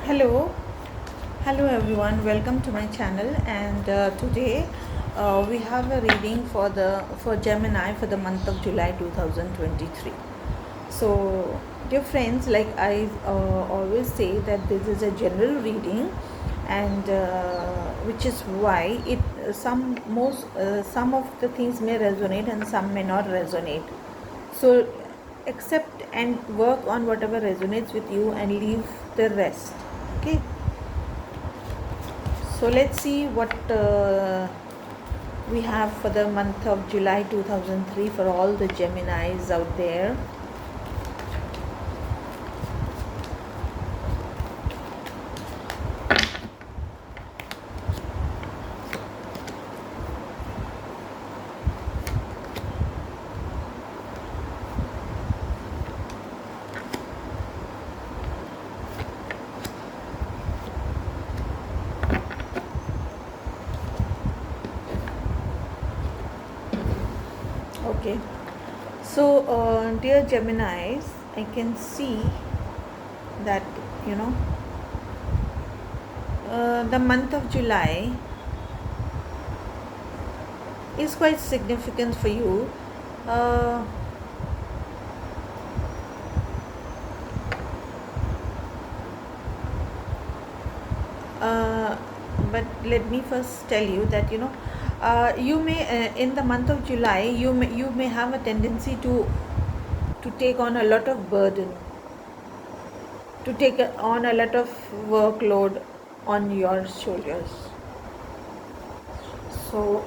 Hello, hello everyone. Welcome to my channel. And today we have a reading for Gemini for the month of July 2023. So, dear friends, like I always say that this is a general reading, and which is why some of the things may resonate and some may not resonate. So, accept and work on whatever resonates with you and leave the rest. Okay. So let's see what we have for the month of July 2003 for all the Geminis out there. Okay. So, dear Geminis, I can see that you know the month of July is quite significant for you. Uh, uh, but let me first tell you that you may in the month of July you may have a tendency to take on a lot of burden, to take on a lot of workload on your shoulders. So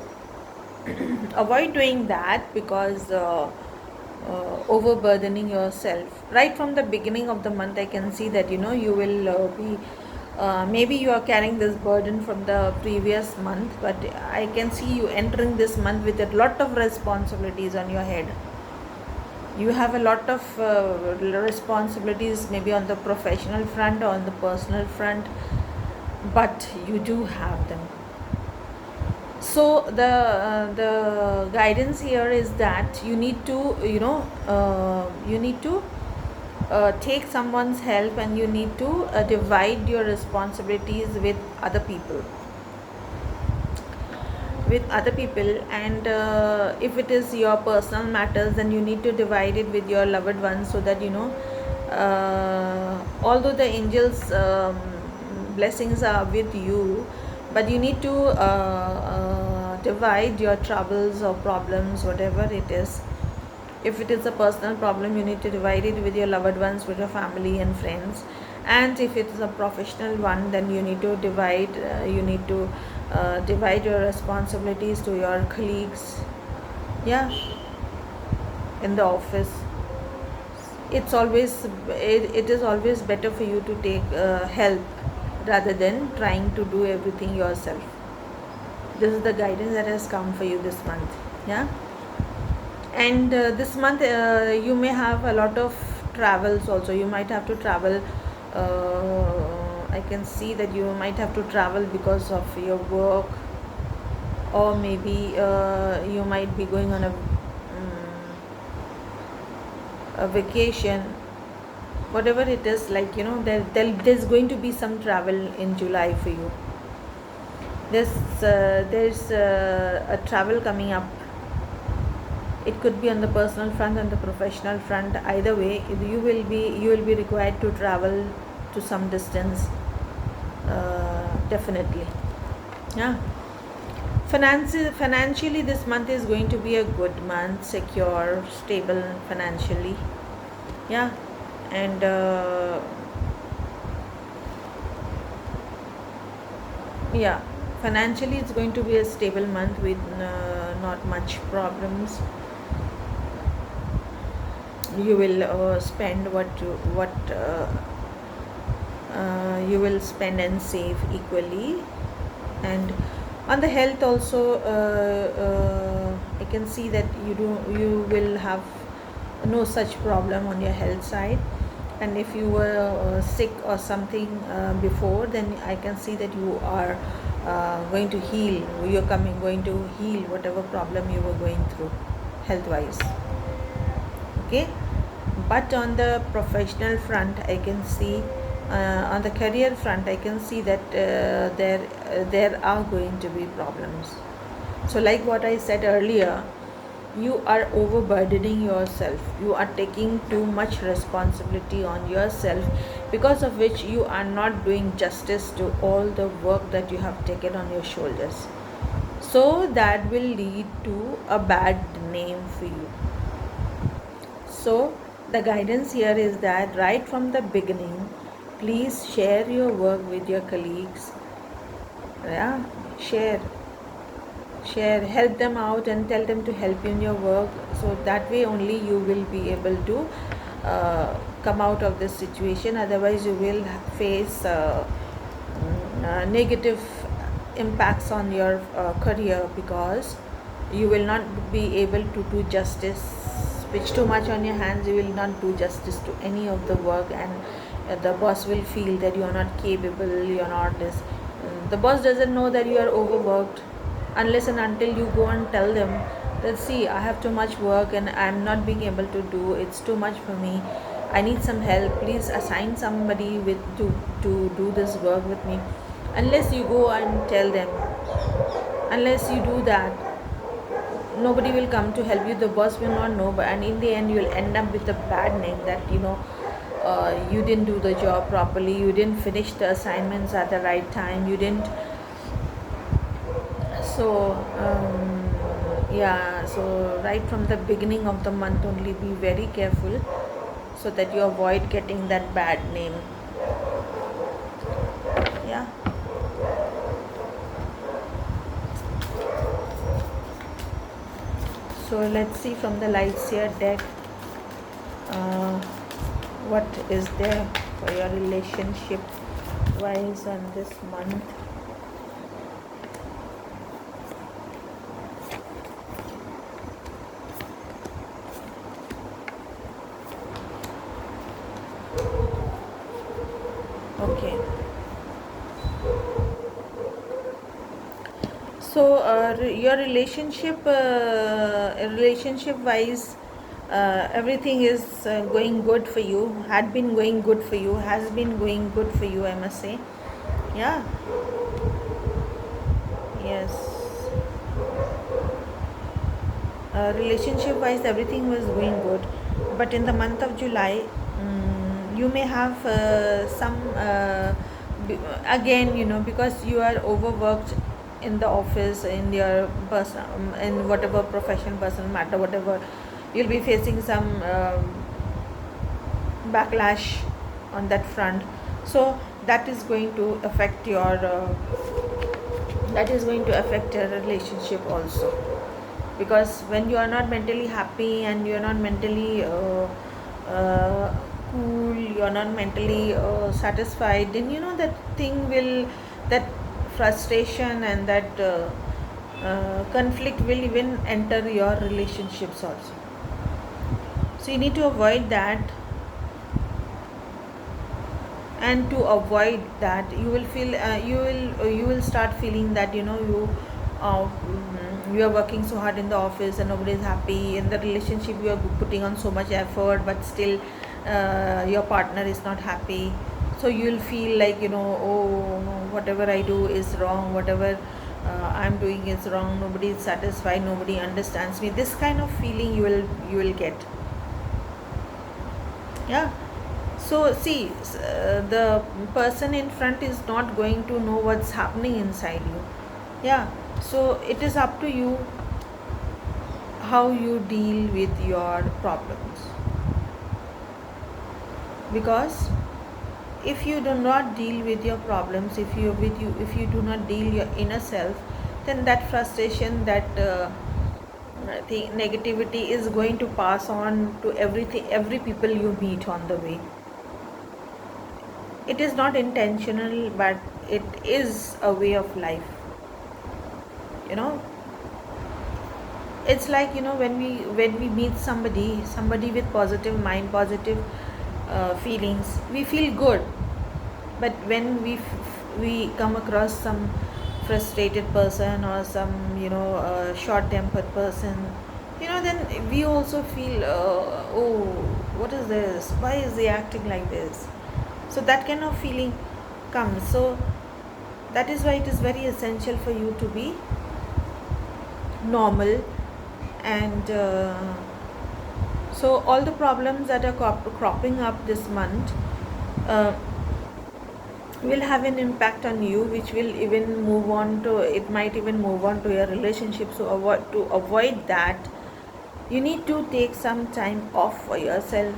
avoid doing that because overburdening yourself right from the beginning of the month. I can see that you will be maybe you are carrying this burden from the previous month, but I can see you entering this month with a lot of responsibilities on your head. You have a lot of responsibilities, maybe on the professional front or on the personal front, but you do have them. So the guidance here is that you need to take someone's help, and you need to divide your responsibilities with other people. And if it is your personal matters, then you need to divide it with your loved ones, so that although the angels blessings are with you, but you need to divide your troubles or problems, whatever it is. If it is a personal problem, you need to divide it with your loved ones, with your family and friends. And if it is a professional one, then you need to divide your responsibilities to your colleagues, yeah, in the office. It is always better for you to take help rather than trying to do everything yourself. This is the guidance that has come for you this month, yeah. And this month you may have a lot of travels also. You might have to travel. I can see that you might have to travel because of your work, or maybe you might be going on a vacation, whatever it is. Like there's going to be some travel in July for you. There's a travel coming up. It could be on the personal front and the professional front. Either way, you will be required to travel to some distance, definitely, yeah. Financially, this month is going to be a good month, secure, stable financially, yeah. And yeah, financially it's going to be a stable month with not much problems. You will spend you will spend and save equally. And on the health also, I can see that you will have no such problem on your health side. And if you were sick or something before, then I can see that you are going to heal. Going to heal whatever problem you were going through health wise, okay. But on the professional front, I can see On the career front, I can see that there are going to be problems. So, like what I said earlier, you are overburdening yourself. You are taking too much responsibility on yourself, because of which you are not doing justice to all the work that you have taken on your shoulders. So, that will lead to a bad name for you. So, the guidance here is that right from the beginning, please share your work with your colleagues. Yeah, share, help them out and tell them to help you in your work. So that way only you will be able to come out of this situation. Otherwise, you will face negative impacts on your career, because you will not be able to do justice. Which too much on your hands, you will not do justice to any of the work, and the boss will feel that you are not capable, you are not this. The boss doesn't know that you are overworked unless and until you go and tell them that, see, I have too much work and I'm not being able to do, it's too much for me, I need some help, please assign somebody with to do this work with me. Unless you go and tell them, unless you do that, nobody will come to help you, the boss will not know, but and in the end you will end up with a bad name that you didn't do the job properly, you didn't finish the assignments at the right time, you didn't. So yeah, so right from the beginning of the month only, be very careful so that you avoid getting that bad name. Yeah. So let's see from the lights here deck, uh, what is there for your relationship wise on this month. Okay. So your relationship wise, everything is going good for you, had been going good for you, has been going good for you, I must say. Yeah. Yes. Relationship wise, everything was going good, but in the month of July, you may have some again, because you are overworked in the office, in your person, in whatever profession, personal matter, whatever, you'll be facing some backlash on that front. So that is going to affect your relationship also, because when you are not mentally happy and you are not mentally cool, you are not mentally satisfied, then that thing will, that frustration and that conflict will even enter your relationships also. So you need to avoid that, and to avoid that, you will feel you will start feeling that you are working so hard in the office and nobody is happy. In the relationship, you are putting on so much effort, but still your partner is not happy. So you will feel like, oh, whatever I do is wrong, whatever I'm doing is wrong, nobody is satisfied, nobody understands me. This kind of feeling you will get. Yeah. So see, the person in front is not going to know what's happening inside you. Yeah. So it is up to you how you deal with your problems, because if you do not deal with your problems, if you do not deal your inner self, then that frustration, that the negativity is going to pass on to every people you meet on the way. It is not intentional, but it is a way of life. It's like, when we meet somebody with positive mind, positive feelings, we feel good. But when we come across some frustrated person or some short tempered person, then we also feel, oh, what is this, why is he acting like this? So that kind of feeling comes. So that is why it is very essential for you to be normal. And so all the problems that are cropping up this month uh, will have an impact on you, which will even move on to, it might even move on to your relationship. So avoid that, you need to take some time off for yourself.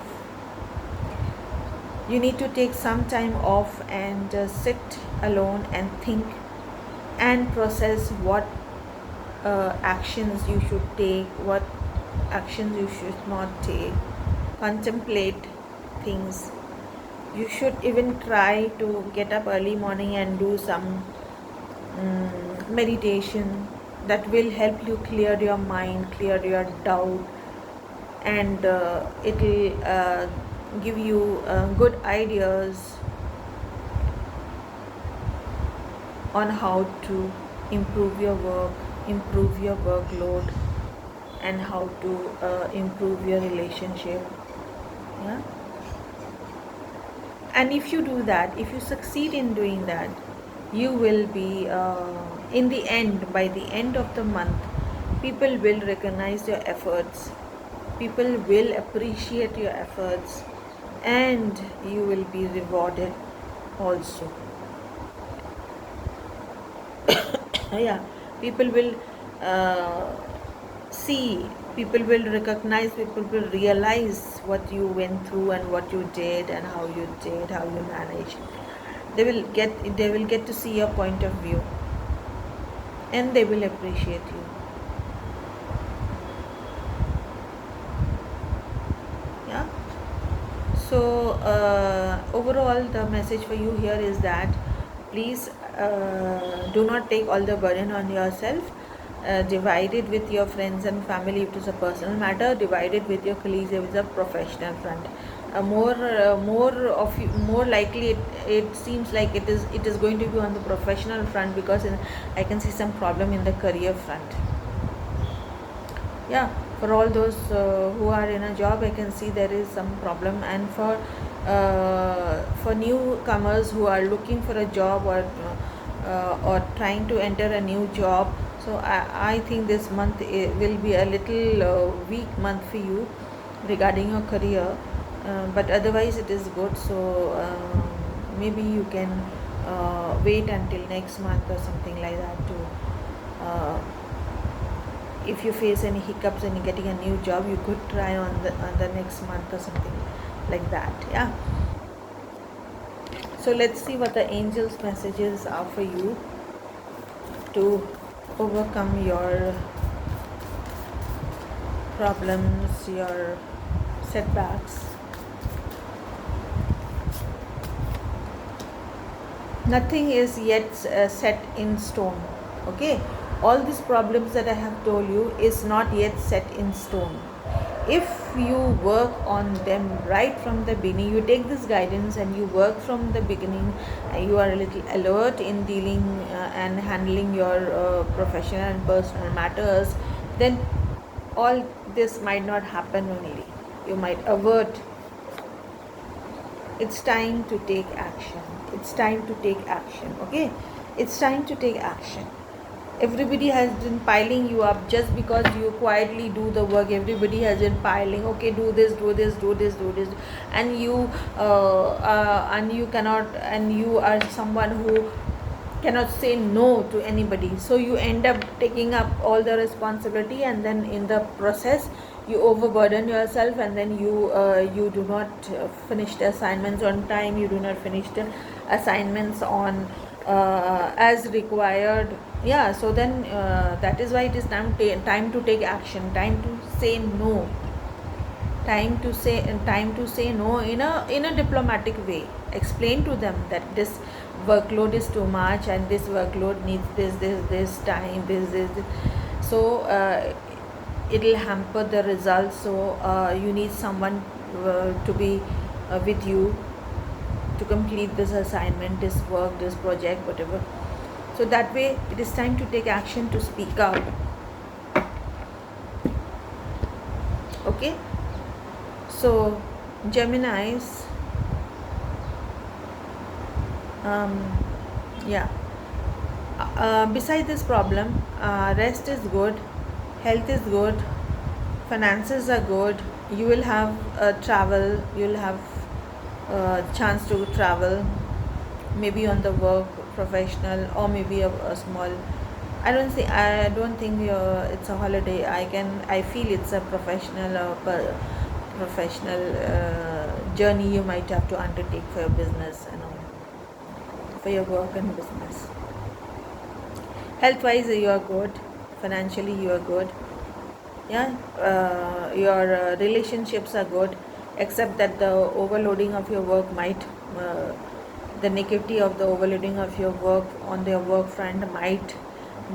You need to take some time off and sit alone and think and process what actions you should take, what actions you should not take. Contemplate things. You should even try to get up early morning and do some meditation that will help you clear your mind, clear your doubt, and it will give you good ideas on how to improve your work, improve your workload, and how to improve your relationship. Yeah. And if you do that, if you succeed in doing that, you will be in the end, by the end of the month, people will recognize your efforts, people will appreciate your efforts, and you will be rewarded also. Yeah, people will uh, see, people will recognize, people will realize what you went through and what you did and how you did, how you managed. They will get to see your point of view, and they will appreciate you. Yeah. So overall, the message for you here is that please do not take all the burden on yourself. Divide it with your friends and family if it is a personal matter. Divide it with your colleagues if it's a professional front. More likely, it seems like it is going to be on the professional front, because I can see some problem in the career front. Yeah, for all those who are in a job, I can see there is some problem. And for newcomers who are looking for a job, or trying to enter a new job, so I think this month will be a little weak month for you regarding your career, but otherwise it is good. So maybe you can wait until next month or something like that to uh, if you face any hiccups and you're getting a new job, you could try on the next month or something like that. Yeah. So let's see what the angels' messages are for you to overcome your problems, your setbacks. Nothing is yet set in stone. Okay, all these problems that I have told you is not yet set in stone. If you work on them right from the beginning, you take this guidance and you work from the beginning, you are a little alert in dealing and handling your professional and personal matters, then all this might not happen only. You might avert. It's time to take action. It's time to take action. Okay, it's time to take action. Everybody has been piling you up just because you quietly do the work. Everybody has been piling, okay, do this, do this, do this, do this, and you cannot, and you are someone who cannot say no to anybody, so you end up taking up all the responsibility, and then in the process you overburden yourself, and then you do not finish the assignments on time, you do not finish the assignments on as required. Yeah, so then that is why it is time to take action, time to say no, time to say no in a diplomatic way. Explain to them that this workload is too much, and this workload needs this time, this. So it will hamper the results. So you need someone to be with you to complete this assignment, this work, this project, whatever. So that way it is time to take action, to speak out. Okay, so Geminis, um, yeah. Beside this problem, rest is good, health is good, finances are good. You will have travel, you'll have chance to travel, maybe on the work, professional, or maybe a small. I don't think it's a holiday. I feel it's a professional journey you might have to undertake for your business, for your work and business. Health wise, you are good. Financially, you are good. Yeah, your relationships are good, except that the overloading of your work might, uh, the negativity of the overloading of your work on your work front might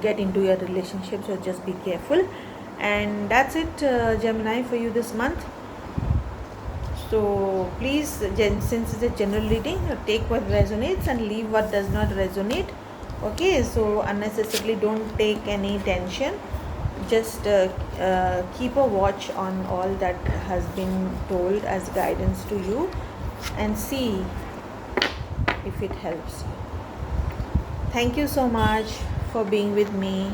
get into your relationship. So just be careful. And that's it, Gemini, for you this month. So please, since it's a general reading, take what resonates and leave what does not resonate. Okay, so unnecessarily don't take any tension. Just keep a watch on all that has been told as guidance to you and see if it helps you. Thank you so much for being with me.